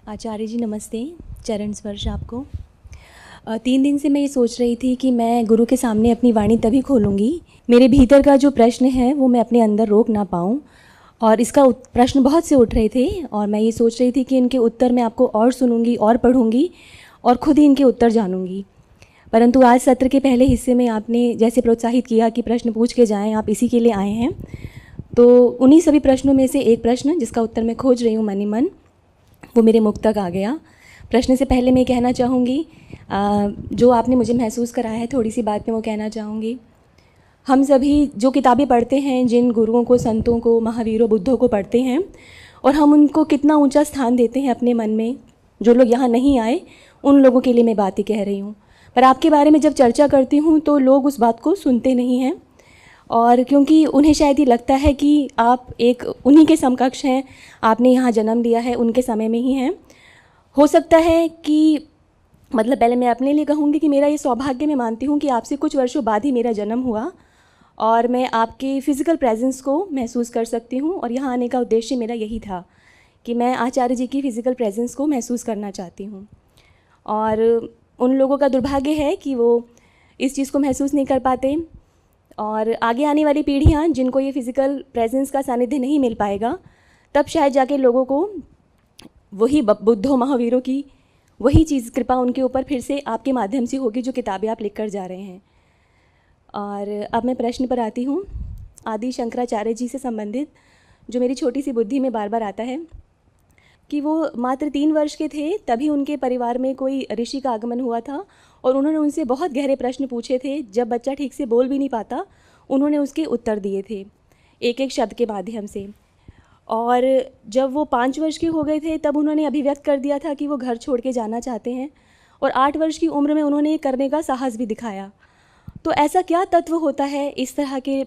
आचार्य जी नमस्ते। चरण स्पर्श आपको। 3 दिन से मैं ये सोच रही थी कि मैं गुरु के सामने अपनी वाणी तभी खोलूँगी, मेरे भीतर का जो प्रश्न है वो मैं अपने अंदर रोक ना पाऊँ। और इसका प्रश्न बहुत से उठ रहे थे और मैं ये सोच रही थी कि इनके उत्तर मैं आपको और सुनूंगी और पढ़ूंगी और खुद ही इनके उत्तर जानूंगी। परंतु आज सत्र के पहले हिस्से में आपने जैसे प्रोत्साहित किया कि प्रश्न पूछ के जाएं, आप इसी के लिए आए हैं, तो उन्हीं सभी प्रश्नों में से एक प्रश्न जिसका उत्तर मैं खोज रही हूँ मन ही मन, वो मेरे मुख तक आ गया। प्रश्न से पहले मैं कहना चाहूँगी, जो आपने मुझे महसूस कराया है थोड़ी सी बात में वो कहना चाहूँगी। हम सभी जो किताबें पढ़ते हैं, जिन गुरुओं को, संतों को, महावीरों, बुद्धों को पढ़ते हैं और हम उनको कितना ऊंचा स्थान देते हैं अपने मन में। जो लोग यहाँ नहीं आए उन लोगों के लिए मैं बातें कह रही हूँ, पर आपके बारे में जब चर्चा करती हूँ तो लोग उस बात को सुनते नहीं हैं, और क्योंकि उन्हें शायद ये लगता है कि आप एक उन्हीं के समकक्ष हैं, आपने यहाँ जन्म लिया है, उनके समय में ही हैं। हो सकता है कि मतलब पहले मैं अपने लिए कहूँगी कि मेरा ये सौभाग्य मैं मानती हूँ कि आपसे कुछ वर्षों बाद ही मेरा जन्म हुआ और मैं आपके फ़िज़िकल प्रेजेंस को महसूस कर सकती हूँ। और यहाँ आने का उद्देश्य मेरा यही था कि मैं आचार्य जी की फ़िज़िकल प्रेजेंस को महसूस करना चाहती हूँ। और उन लोगों का दुर्भाग्य है कि वो इस चीज़ को महसूस नहीं कर पाते, और आगे आने वाली पीढ़ियाँ जिनको ये फ़िज़िकल प्रेजेंस का सानिध्य नहीं मिल पाएगा, तब शायद जाके लोगों को वही बुद्धों, महावीरों की वही चीज़, कृपा उनके ऊपर फिर से आपके माध्यम से होगी जो किताबें आप लिख कर जा रहे हैं। और अब मैं प्रश्न पर आती हूँ, आदि शंकराचार्य जी से संबंधित, जो मेरी छोटी सी बुद्धि में बार बार आता है कि वो मात्र 3 वर्ष के थे तभी उनके परिवार में कोई ऋषि का आगमन हुआ था और उन्होंने उनसे बहुत गहरे प्रश्न पूछे थे। जब बच्चा ठीक से बोल भी नहीं पाता, उन्होंने उसके उत्तर दिए थे एक एक शब्द के माध्यम से। और जब वो 5 वर्ष के हो गए थे तब उन्होंने अभिव्यक्त कर दिया था कि वो घर छोड़ के जाना चाहते हैं, और 8 वर्ष की उम्र में उन्होंने ये करने का साहस भी दिखाया। तो ऐसा क्या तत्व होता है इस तरह के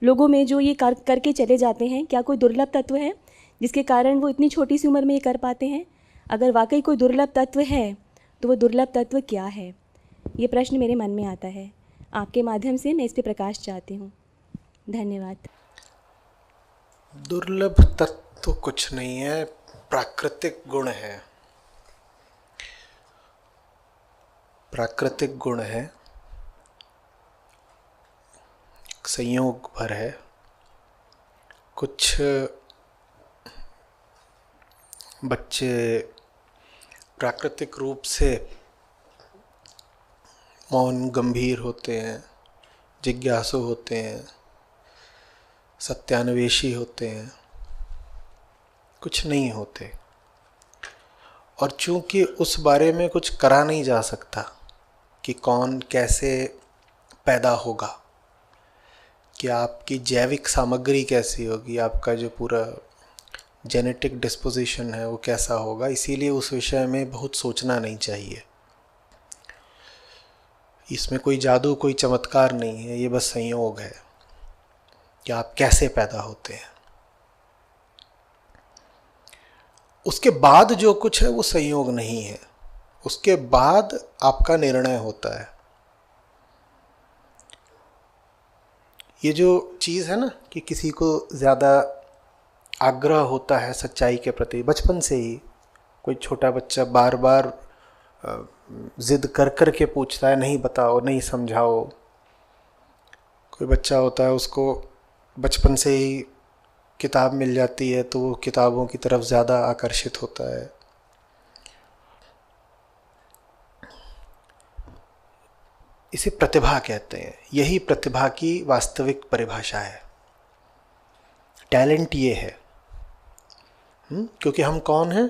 लोगों में जो ये करके चले जाते हैं? क्या कोई दुर्लभ तत्व है जिसके कारण वो इतनी छोटी सी उम्र में ये कर पाते हैं? अगर वाकई कोई दुर्लभ तत्व है तो वो दुर्लभ तत्व क्या है? ये प्रश्न मेरे मन में आता है, आपके माध्यम से मैं इस पर प्रकाश चाहती हूँ। धन्यवाद। दुर्लभ तत्व तो कुछ नहीं है, प्राकृतिक गुण है। प्राकृतिक गुण है, संयोग भर है। कुछ बच्चे प्राकृतिक रूप से मौन, गंभीर होते हैं, जिज्ञासु होते हैं, सत्यान्वेषी होते हैं, कुछ नहीं होते। और चूंकि उस बारे में कुछ करा नहीं जा सकता कि कौन कैसे पैदा होगा, कि आपकी जैविक सामग्री कैसी होगी, आपका जो पूरा जेनेटिक डिस्पोजिशन है वो कैसा होगा, इसीलिए उस विषय में बहुत सोचना नहीं चाहिए। इसमें कोई जादू, कोई चमत्कार नहीं है, ये बस संयोग है कि आप कैसे पैदा होते हैं। उसके बाद जो कुछ है वो संयोग नहीं है, उसके बाद आपका निर्णय होता है। ये जो चीज़ है ना कि किसी को ज़्यादा आग्रह होता है सच्चाई के प्रति, बचपन से ही कोई छोटा बच्चा बार बार जिद कर कर के पूछता है, नहीं बताओ, नहीं समझाओ। कोई बच्चा होता है उसको बचपन से ही किताब मिल जाती है तो वो किताबों की तरफ ज़्यादा आकर्षित होता है। इसे प्रतिभा कहते हैं। यही प्रतिभा की वास्तविक परिभाषा है। टैलेंट ये है। क्योंकि हम कौन हैं?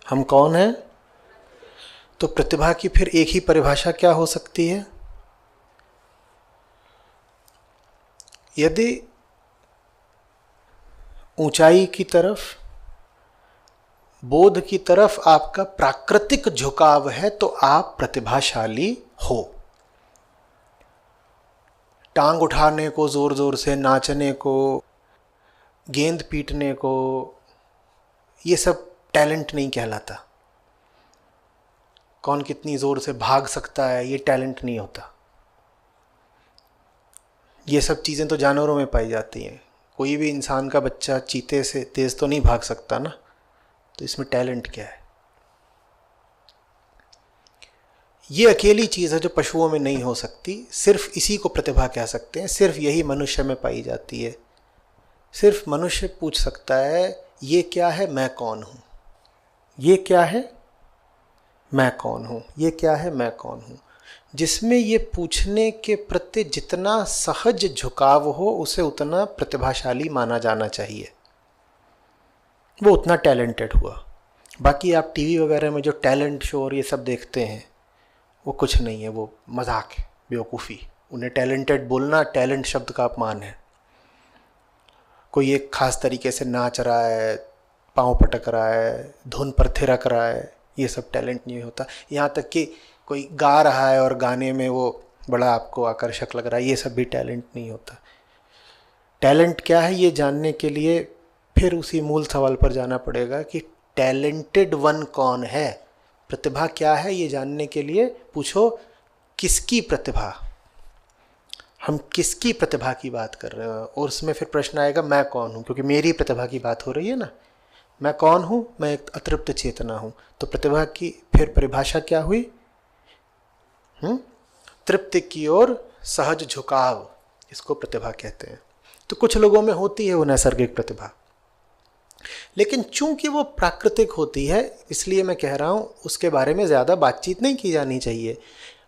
हम कौन हैं? तो प्रतिभा की फिर एक ही परिभाषा क्या हो सकती है? यदि ऊंचाई की तरफ, बोध की तरफ आपका प्राकृतिक झुकाव है तो आप प्रतिभाशाली हो। टांग उठाने को, जोर जोर से नाचने को, गेंद पीटने को, ये सब टैलेंट नहीं कहलाता। कौन कितनी जोर से भाग सकता है, ये टैलेंट नहीं होता। ये सब चीज़ें तो जानवरों में पाई जाती हैं। कोई भी इंसान का बच्चा चीते से तेज तो नहीं भाग सकता ना, तो इसमें टैलेंट क्या है? ये अकेली चीज़ है जो पशुओं में नहीं हो सकती, सिर्फ इसी को प्रतिभा कह सकते हैं, सिर्फ यही मनुष्य में पाई जाती है। सिर्फ मनुष्य पूछ सकता है ये क्या है, मैं कौन हूँ, ये क्या है, मैं कौन हूँ, ये क्या है, मैं कौन हूँ। जिसमें ये पूछने के प्रति जितना सहज झुकाव हो उसे उतना प्रतिभाशाली माना जाना चाहिए, वो उतना टैलेंटेड हुआ। बाकी आप टीवी वगैरह में जो टैलेंट शो और ये सब देखते हैं वो कुछ नहीं है, वो मजाक है, बेवकूफ़ी। उन्हें टैलेंटेड बोलना टैलेंट शब्द का अपमान है। कोई एक खास तरीके से नाच रहा है, पाँव पटक रहा है, धुन पर थिरक रहा है, ये सब टैलेंट नहीं होता। यहाँ तक कि कोई गा रहा है और गाने में वो बड़ा आपको आकर्षक लग रहा है, ये सब भी टैलेंट नहीं होता। टैलेंट क्या है ये जानने के लिए फिर उसी मूल सवाल पर जाना पड़ेगा कि टैलेंटेड वन कौन है। प्रतिभा क्या है ये जानने के लिए पूछो किसकी प्रतिभा, हम किसकी प्रतिभा की बात कर रहे हैं। और उसमें फिर प्रश्न आएगा मैं कौन हूँ, क्योंकि मेरी प्रतिभा की बात हो रही है ना। मैं कौन हूँ? मैं एक अतृप्त चेतना हूँ। तो प्रतिभा की फिर परिभाषा क्या हुई? तृप्ति की ओर सहज झुकाव, इसको प्रतिभा कहते हैं। तो कुछ लोगों में होती है वो नैसर्गिक प्रतिभा, लेकिन चूंकि वो प्राकृतिक होती है इसलिए मैं कह रहा हूँ उसके बारे में ज़्यादा बातचीत नहीं की जानी चाहिए।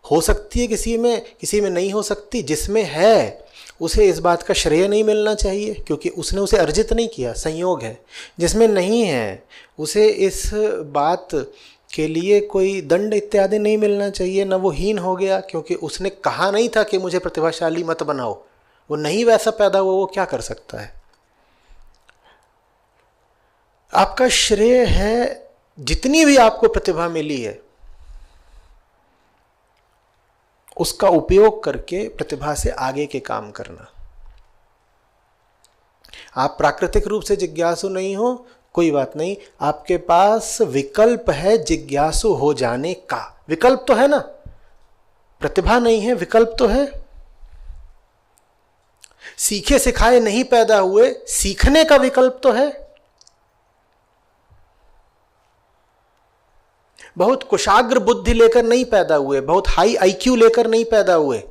हो सकती है किसी में नहीं हो सकती। जिसमें है उसे इस बात का श्रेय नहीं मिलना चाहिए क्योंकि उसने उसे अर्जित नहीं किया, संयोग है। जिसमें नहीं है उसे इस बात के लिए कोई दंड इत्यादि नहीं मिलना चाहिए, न वो हीन हो गया क्योंकि उसने कहा नहीं था कि मुझे प्रतिभाशाली मत बनाओ। वो नहीं वैसा पैदा हुआ, वो क्या कर सकता है। आपका श्रेय है जितनी भी आपको प्रतिभा मिली है उसका उपयोग करके प्रतिभा से आगे के काम करना। आप प्राकृतिक रूप से जिज्ञासु नहीं हो, कोई बात नहीं, आपके पास विकल्प है जिज्ञासु हो जाने का। विकल्प तो है ना, प्रतिभा नहीं है, विकल्प तो है। सीखे सिखाए नहीं पैदा हुए, सीखने का विकल्प तो है। बहुत कुशाग्र बुद्धि लेकर नहीं पैदा हुए, बहुत हाई आईक्यू लेकर नहीं पैदा हुए,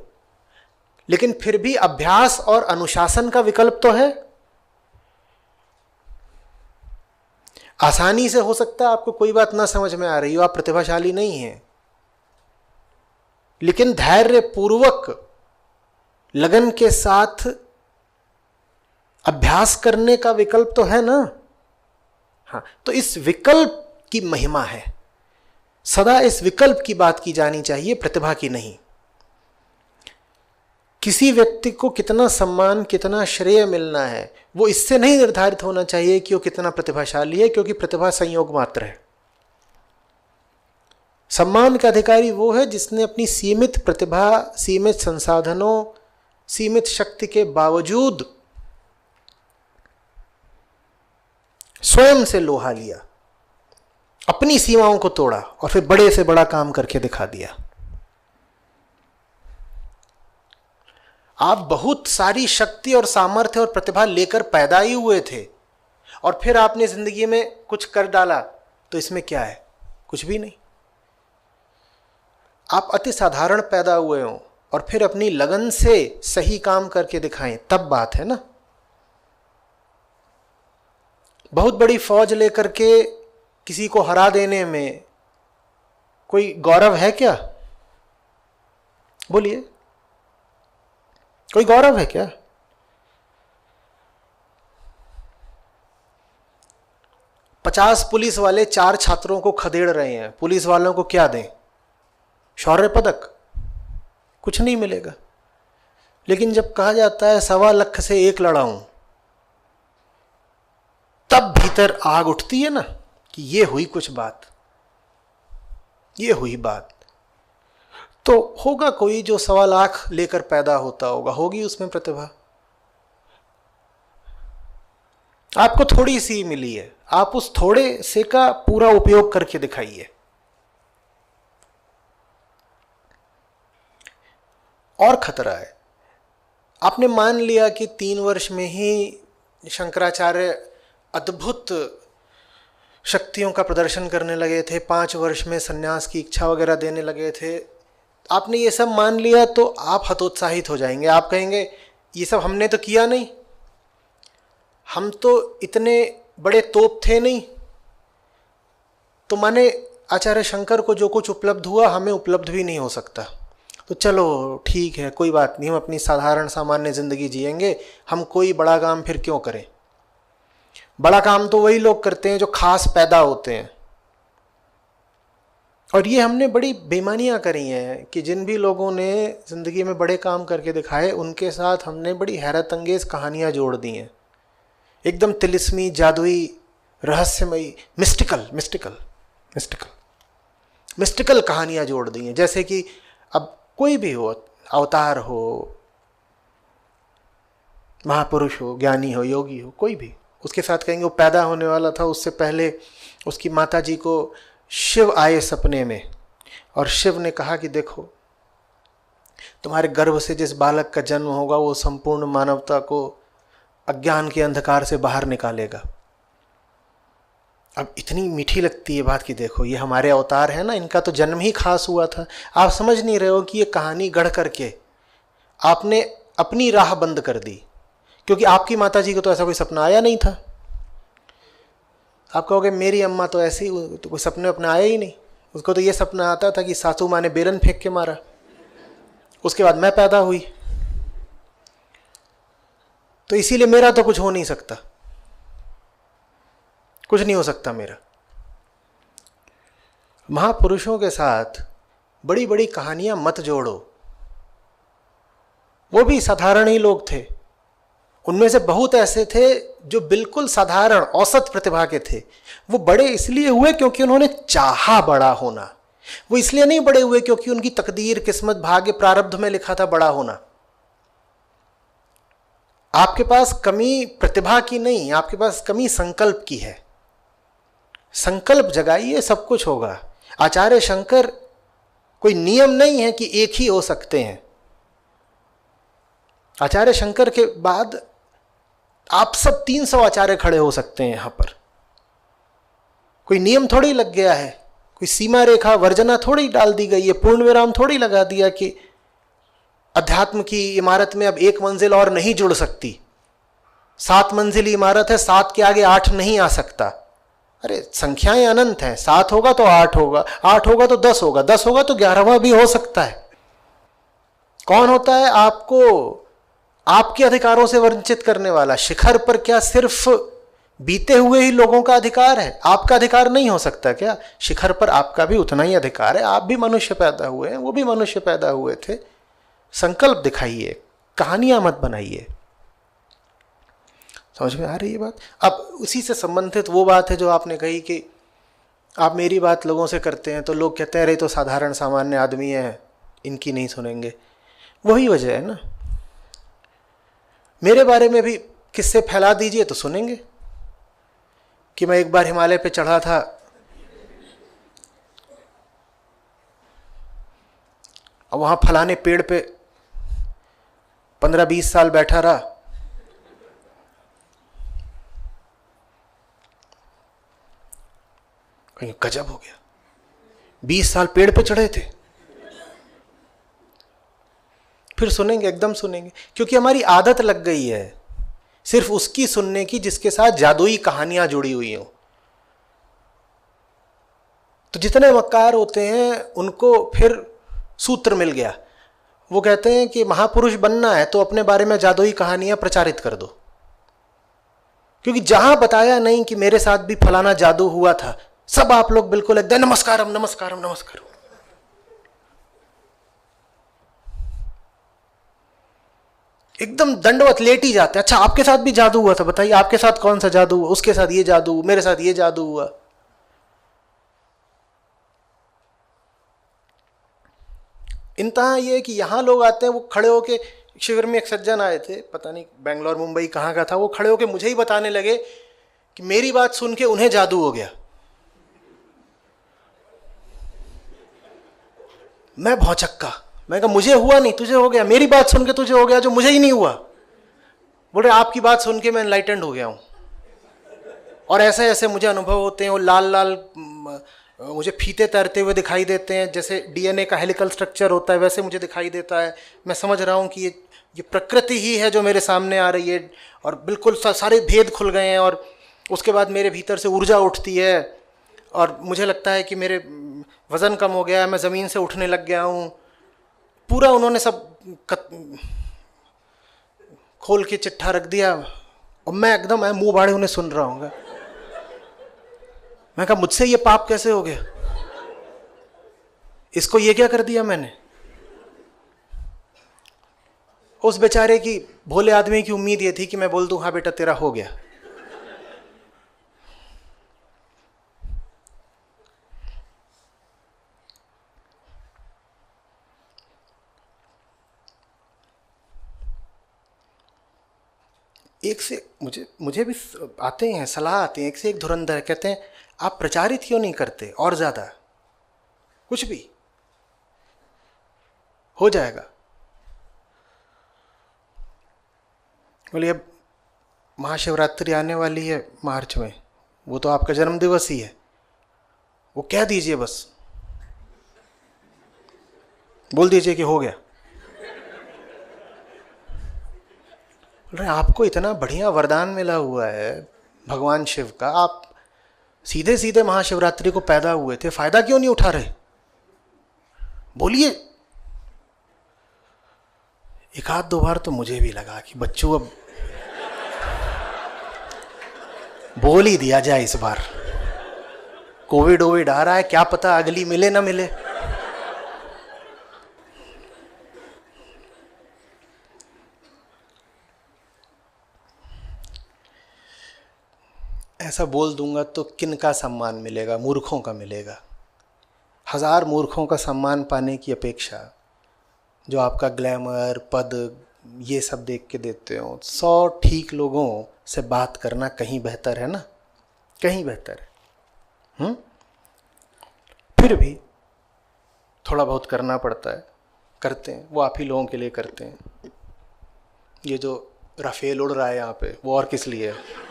लेकिन फिर भी अभ्यास और अनुशासन का विकल्प तो है। आसानी से हो सकता है आपको कोई बात ना समझ में आ रही हो, आप प्रतिभाशाली नहीं हैं, लेकिन धैर्य पूर्वक लगन के साथ अभ्यास करने का विकल्प तो है ना। हाँ, तो इस विकल्प की महिमा है। सदा इस विकल्प की बात की जानी चाहिए, प्रतिभा की नहीं। किसी व्यक्ति को कितना सम्मान, कितना श्रेय मिलना है वो इससे नहीं निर्धारित होना चाहिए कि वो कितना प्रतिभाशाली है, क्योंकि प्रतिभा संयोग मात्र है। सम्मान का अधिकारी वो है जिसने अपनी सीमित प्रतिभा, सीमित संसाधनों, सीमित शक्ति के बावजूद स्वयं से लोहा लिया, अपनी सीमाओं को तोड़ा और फिर बड़े से बड़ा काम करके दिखा दिया। आप बहुत सारी शक्ति और सामर्थ्य और प्रतिभा लेकर पैदा ही हुए थे और फिर आपने जिंदगी में कुछ कर डाला, तो इसमें क्या है? कुछ भी नहीं। आप अति साधारण पैदा हुए हो और फिर अपनी लगन से सही काम करके दिखाएं, तब बात है ना। बहुत बड़ी फौज लेकर के किसी को हरा देने में कोई गौरव है क्या? बोलिए, कोई गौरव है क्या? पचास पुलिस वाले 4 छात्रों को खदेड़ रहे हैं, पुलिस वालों को क्या दें? शौर्य पदक? कुछ नहीं मिलेगा। लेकिन जब कहा जाता है 1.25 लाख से 1 लड़ाऊं, तब भीतर आग उठती है ना कि ये हुई कुछ बात, ये हुई बात। तो होगा कोई जो 1.25 लाख लेकर पैदा होता होगा, होगी उसमें प्रतिभा। आपको थोड़ी सी मिली है, आप उस थोड़े से का पूरा उपयोग करके दिखाइए। और खतरा है, आपने मान लिया कि 3 वर्ष में ही शंकराचार्य अद्भुत शक्तियों का प्रदर्शन करने लगे थे, 5 वर्ष में संन्यास की इच्छा वगैरह देने लगे थे। आपने ये सब मान लिया तो आप हतोत्साहित हो जाएंगे। आप कहेंगे ये सब हमने तो किया नहीं, हम तो इतने बड़े तोप थे नहीं, तो माने आचार्य शंकर को जो कुछ उपलब्ध हुआ हमें उपलब्ध भी नहीं हो सकता। तो चलो ठीक है, कोई बात नहीं, हम अपनी साधारण सामान्य जिंदगी जिएंगे, हम कोई बड़ा काम फिर क्यों करें। बड़ा काम तो वही लोग करते हैं जो खास पैदा होते हैं। और ये हमने बड़ी बेईमानियां करी हैं कि जिन भी लोगों ने जिंदगी में बड़े काम करके दिखाए उनके साथ हमने बड़ी हैरत अंगेज कहानियां जोड़ दी हैं, एकदम तिलिस्मी, जादुई, रहस्यमयी, मिस्टिकल कहानियां जोड़ दी हैं। जैसे कि अब कोई भी हो, अवतार हो, महापुरुष हो, ज्ञानी हो, योगी हो, कोई भी, उसके साथ कहेंगे वो पैदा होने वाला था, उससे पहले उसकी माता जी को शिव आए सपने में और शिव ने कहा कि देखो तुम्हारे गर्भ से जिस बालक का जन्म होगा वो संपूर्ण मानवता को अज्ञान के अंधकार से बाहर निकालेगा। अब इतनी मीठी लगती है बात कि देखो ये हमारे अवतार है ना, इनका तो जन्म ही खास हुआ था। आप समझ नहीं रहे हो कि ये कहानी गढ़ करके आपने अपनी राह बंद कर दी, क्योंकि आपकी माता जी को तो ऐसा कोई सपना आया नहीं था। आप कहोगे मेरी अम्मा तो ऐसी, तो कोई सपने अपना आया ही नहीं, उसको तो ये सपना आता था कि सासू माँ ने बेलन फेंक के मारा, उसके बाद मैं पैदा हुई, तो इसीलिए मेरा तो कुछ हो नहीं सकता, कुछ नहीं हो सकता मेरा। महापुरुषों के साथ बड़ी बड़ी कहानियां मत जोड़ो। वो भी साधारण ही लोग थे, उनमें से बहुत ऐसे थे जो बिल्कुल साधारण औसत प्रतिभा के थे। वो बड़े इसलिए हुए क्योंकि उन्होंने चाहा बड़ा होना, वो इसलिए नहीं बड़े हुए क्योंकि उनकी तकदीर, किस्मत, भाग्य, प्रारब्ध में लिखा था बड़ा होना। आपके पास कमी प्रतिभा की नहीं, आपके पास कमी संकल्प की है। संकल्प जगाइए, सब कुछ होगा। आचार्य शंकर कोई नियम नहीं है कि एक ही हो सकते हैं। आचार्य शंकर के बाद आप सब 300 आचार्य खड़े हो सकते हैं यहां पर। कोई नियम थोड़ी लग गया है, कोई सीमा रेखा वर्जना थोड़ी डाल दी गई है, पूर्ण विराम थोड़ी लगा दिया कि अध्यात्म की इमारत में अब 1 मंजिल और नहीं जुड़ सकती। 7 मंजिली इमारत है, 7 के आगे 8 नहीं आ सकता। अरे संख्याएं अनंत हैं, 7 होगा तो 8 होगा, 8 होगा तो 10 होगा, 10 होगा तो 11वां भी हो सकता है। कौन होता है आपको आपके अधिकारों से वंचित करने वाला? शिखर पर क्या सिर्फ बीते हुए ही लोगों का अधिकार है? आपका अधिकार नहीं हो सकता क्या? शिखर पर आपका भी उतना ही अधिकार है। आप भी मनुष्य पैदा हुए हैं, वो भी मनुष्य पैदा हुए थे। संकल्प दिखाइए, कहानियां मत बनाइए। समझ में आ रही है बात? अब उसी से संबंधित वो बात है जो आपने कही कि आप मेरी बात लोगों से करते हैं तो लोग कहते हैं अरे तो साधारण सामान्य आदमी है, इनकी नहीं सुनेंगे। वही वजह है ना, मेरे बारे में भी किस्से फैला दीजिए तो सुनेंगे कि मैं एक बार हिमालय पे चढ़ा था, और वहां फलाने पेड़ पे 15-20 साल बैठा रहा, कहीं गजब हो गया, 20 साल पेड़ पे चढ़े थे। फिर सुनेंगे, एकदम सुनेंगे, क्योंकि हमारी आदत लग गई है सिर्फ उसकी सुनने की जिसके साथ जादुई कहानियां जुड़ी हुई हो। तो जितने मक्कार होते हैं उनको फिर सूत्र मिल गया। वो कहते हैं कि महापुरुष बनना है तो अपने बारे में जादुई कहानियां प्रचारित कर दो, क्योंकि जहां बताया नहीं कि मेरे साथ भी फलाना जादू हुआ था, सब आप लोग बिल्कुल एकदम नमस्कारम नमस्कारम नमस्कारम। एकदम दंडवत लेट ही जाते। अच्छा आपके साथ भी जादू हुआ था, बताइए आपके साथ कौन सा जादू हुआ? उसके साथ ये जादू, मेरे साथ ये जादू हुआ। इंतहा ये है कि यहां लोग आते हैं, वो खड़े होके, शिविर में एक सज्जन आए थे, पता नहीं बेंगलोर मुंबई कहाँ का था, वो खड़े होके मुझे ही बताने लगे कि मेरी बात सुन के उन्हें जादू हो गया। मैं भौचक्का, मैं कहा मुझे हुआ नहीं, तुझे हो गया, मेरी बात सुन के तुझे हो गया जो मुझे ही नहीं हुआ। बोल रहे आपकी बात सुन के मैं एनलाइटेंड हो गया हूं, और ऐसे ऐसे मुझे अनुभव होते हैं, वो लाल लाल मुझे फीते तैरते हुए दिखाई देते हैं, जैसे डीएनए का हेलिकल स्ट्रक्चर होता है वैसे मुझे दिखाई देता है। मैं समझ रहा हूँ कि ये प्रकृति ही है जो मेरे सामने आ रही है, और बिल्कुल सारे भेद खुल गए हैं। और उसके बाद मेरे भीतर से ऊर्जा उठती है और मुझे लगता है कि मेरे वज़न कम हो गया है, मैं ज़मीन से उठने लग गया हूँ। पूरा उन्होंने सब खोल के चिट्ठा रख दिया और मैं एकदम मुंह बाड़े उन्हें सुन रहा हूँ। मैं कहा मुझसे ये पाप कैसे हो गया, इसको ये क्या कर दिया मैंने। उस बेचारे की, भोले आदमी की उम्मीद ये थी कि मैं बोल दूं हाँ बेटा तेरा हो गया। एक से मुझे भी आते हैं, सलाह आती है, एक से एक धुरंधर कहते हैं आप प्रचारित क्यों नहीं करते और ज़्यादा, कुछ भी हो जाएगा। बोलिए अब महाशिवरात्रि आने वाली है मार्च में, वो तो आपका जन्म दिवस ही है, वो कह दीजिए, बस बोल दीजिए कि हो गया। बोल रहे आपको इतना बढ़िया वरदान मिला हुआ है भगवान शिव का, आप सीधे सीधे महाशिवरात्रि को पैदा हुए थे, फायदा क्यों नहीं उठा रहे, बोलिए। एक आध दो बार तो मुझे भी लगा कि बच्चों अब बोल ही दिया जाए, इस बार कोविड ओविड आ रहा है, क्या पता अगली मिले ना मिले। ऐसा बोल दूंगा तो किन का सम्मान मिलेगा, मूर्खों का मिलेगा। 1000 मूर्खों का सम्मान पाने की अपेक्षा जो आपका ग्लैमर पद ये सब देख के देते हो, 100 ठीक लोगों से बात करना कहीं बेहतर है ना, कहीं बेहतर है। फिर भी थोड़ा बहुत करना पड़ता है, करते हैं, वो आप ही लोगों के लिए करते हैं। ये जो राफेल उड़ रहा है यहाँ पे, वो और किस लिए है।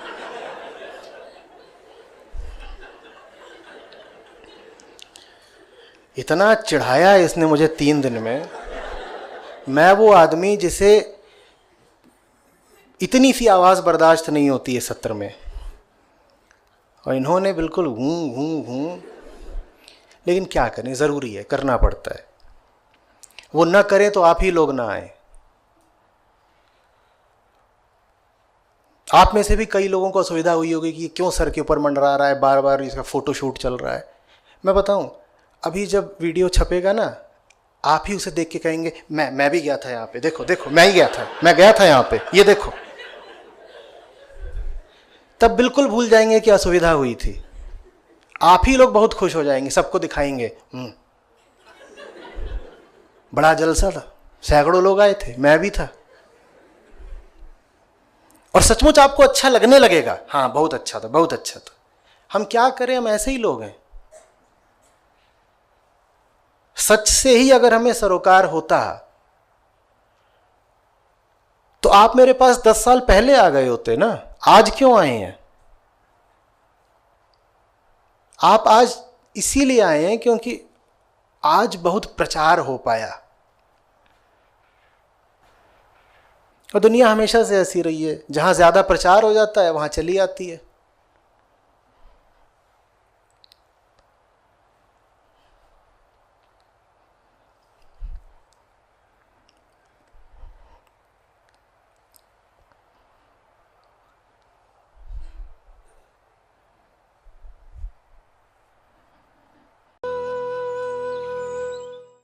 इतना चिढ़ाया इसने मुझे 3 दिन में। मैं वो आदमी जिसे इतनी सी आवाज़ बर्दाश्त नहीं होती है सत्र में, और इन्होंने बिल्कुल हूँ। लेकिन क्या करें, ज़रूरी है, करना पड़ता है। वो न करें तो आप ही लोग ना आए। आप में से भी कई लोगों को असुविधा हुई होगी कि क्यों सर के ऊपर मंडरा रहा है, बार बार इसका फ़ोटो शूट चल रहा है। मैं बताऊं, अभी जब वीडियो छपेगा ना, आप ही उसे देख के कहेंगे मैं भी गया था यहाँ पे, देखो देखो मैं ही गया था, मैं गया था यहाँ पे, ये देखो। तब बिल्कुल भूल जाएंगे कि असुविधा हुई थी। आप ही लोग बहुत खुश हो जाएंगे, सबको दिखाएंगे बड़ा जलसा था, सैकड़ों लोग आए थे, मैं भी था। और सचमुच आपको अच्छा लगने लगेगा, हाँ बहुत अच्छा था, बहुत अच्छा था। हम क्या करें, हम ऐसे ही लोग हैं। सच से ही अगर हमें सरोकार होता तो आप मेरे पास 10 साल पहले आ गए होते ना, आज क्यों आए हैं? आप आज इसीलिए आए हैं क्योंकि आज बहुत प्रचार हो पाया। और दुनिया हमेशा से ऐसी रही है, जहां ज्यादा प्रचार हो जाता है वहां चली आती है।